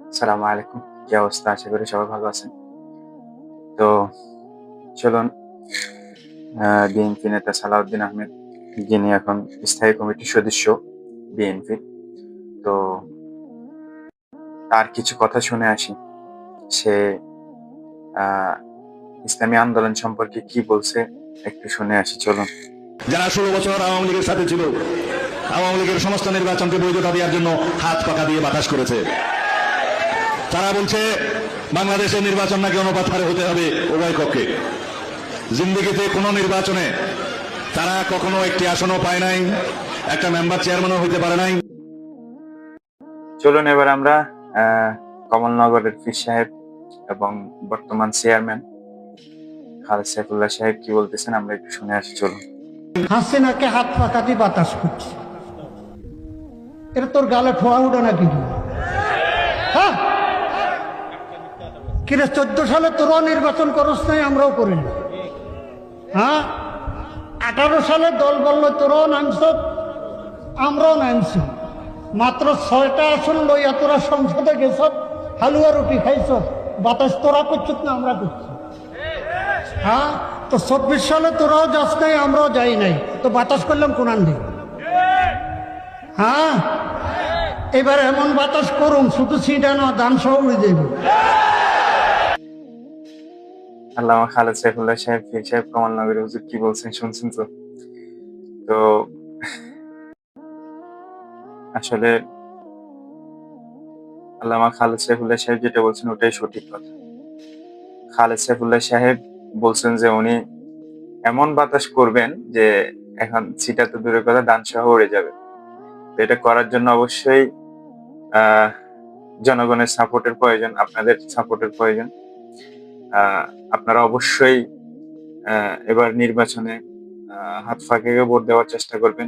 আসসালামু আলাইকুম। কি অবস্থা? আশা করি সবাই ভালো আছেন। তো চলুন বিএনপি নেতা সালাউদ্দিন আহমেদ, যিনি এখন স্থায়ী কমিটির সদস্য বিএনপির। তো তার কিছু কথা শুনে আসি। সে আ ইসলামী আন্দোলন সম্পর্কে কি বলছে একটু শুনে আসি চলুন। যারা 16 বছর আওয়ামী লীগের সাথে ছিল, আওয়ামী লীগের সমস্ত নির্বাচনকে বৈধতা দেওয়ার জন্য হাত পাকা দিয়ে বাতাস করেছে। তারা বলছে বাংলাদেশের নির্বাচন নাকি অনুপাত হারে হতে হবে উভয় কক্ষে। জিন্দেগিতে কোন নির্বাচনে তারা কখনো একটি আসনও পায় নাই, একটা মেম্বার চেয়ারম্যানও হইতে পারে নাই। চলুন এবার আমরা আ কমলনগরের পীর সাহেব এবং বর্তমান চেয়ারম্যান খালেদ সাইফুল্লাহ সাহেব কি বলতেছেন আমরা একটু শুনে আসি চলুন। হাসিনাকে হাত পাকা দিয়ে বাতাস করছে। এটা তোর গালে ঠোয়া উঠে নাকি? হ্যাঁ, কিরে 14 সালে তোরাও নির্বাচন করস নাই, আমরাও করিনি। হ্যাঁ, 18 সালে দল বলল তোরাও নামছ, আমরাও নামছি। মাত্র 6টা আসন লইয়া তোরা সংসদে গেছ, হালুয়া রুটি খাইছ, বাতাস তোরা করছিস না আমরা করছি। হ্যাঁ, তো 24 সালে তোরাও যাস নাই, আমরাও যাই নাই, তো বাতাস করলাম কোন আন্দি? হ্যাঁ, এবার এমন বাতাস করুন শুধু সিটা না দান সহ উড়ে দেব। আল্লামা খালেদ সাইফুল্লাহ সাহেব, পীর সাহেব, কমলনগরের হুজুর কি বলছেন শুনছেন তো? তো আসলে আল্লামা খালেদ সাইফুল্লাহ সাহেব যেটা বলছেন ওটাই সঠিক কথা। খালেদ সাইফুল্লাহ সাহেব বলছেন যে উনি এমন বাতাস করবেন যে এখন ছিটা তো দূরের কথা ডান সহ উড়ে যাবে। তো এটা করার জন্য অবশ্যই আহ জনগণের সাপোর্টের প্রয়োজন, আপনাদের সাপোর্টের প্রয়োজন। আপনারা অবশ্যই এবার নির্বাচনে হাত ফাঁকে ভোট দেওয়ার চেষ্টা করবেন,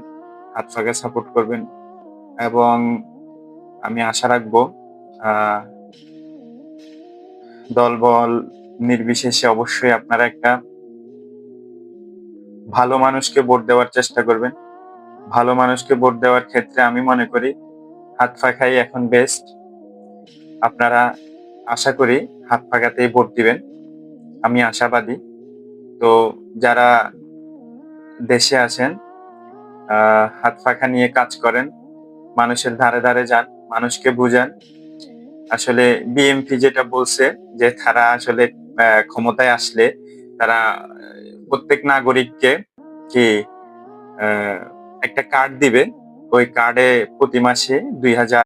হাত ফাঁকে সাপোর্ট করবেন এবং আমি আশা রাখবো আহ দলবল নির্বিশেষে অবশ্যই আপনারা একটা ভালো মানুষকে ভোট দেওয়ার চেষ্টা করবেন। ভালো মানুষকে ভোট দেওয়ার ক্ষেত্রে আমি মনে করি হাত পাখাই এখন বেস্ট। আপনারা আশা করি হাত পাখাতেই ভোট দিবেন, আমি আশাবাদী। তো যারা দেশে আছেন হাত পাখা নিয়ে কাজ করেন, মানুষের ধারে ধারে যান, মানুষকে বুঝান। আসলে বিএনপি যেটা বলছে যে তারা আসলে ক্ষমতায় আসলে তারা প্রত্যেক নাগরিককে কি একটা কার্ড দিবে, ওই কার্ডে প্রতি মাসে 2000